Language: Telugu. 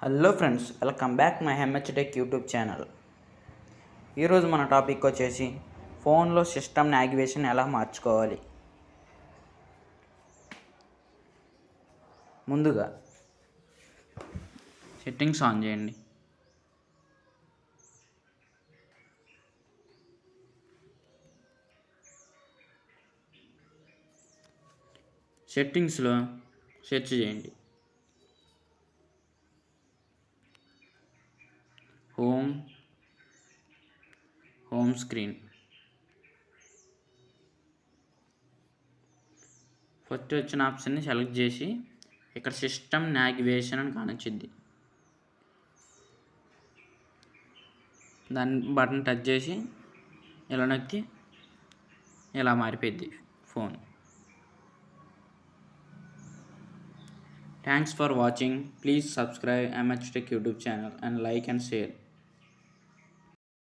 Hello friends, welcome back my MH tech YouTube channel. ఈరోజు మన టాపిక్ వచ్చేసి ఫోన్లో సిస్టమ్ నావిగేషన్ ఎలా మార్చుకోవాలి. ముందుగా సెట్టింగ్స్ ఆన్ చేయండి. సెట్టింగ్స్లో సెర్చ్ చేయండి హోమ్ స్క్రీన్. ఫస్ట్ వచ్చిన ఆప్షన్ని సెలెక్ట్ చేసి ఇక్కడ సిస్టమ్ నావిగేషన్ అని కానొచ్చింది, దాని బటన్ టచ్ చేసి ఇలా నొక్కి ఇలా మారిపోయింది phone. Thanks for watching. Please subscribe MH Tech YouTube channel and like and share.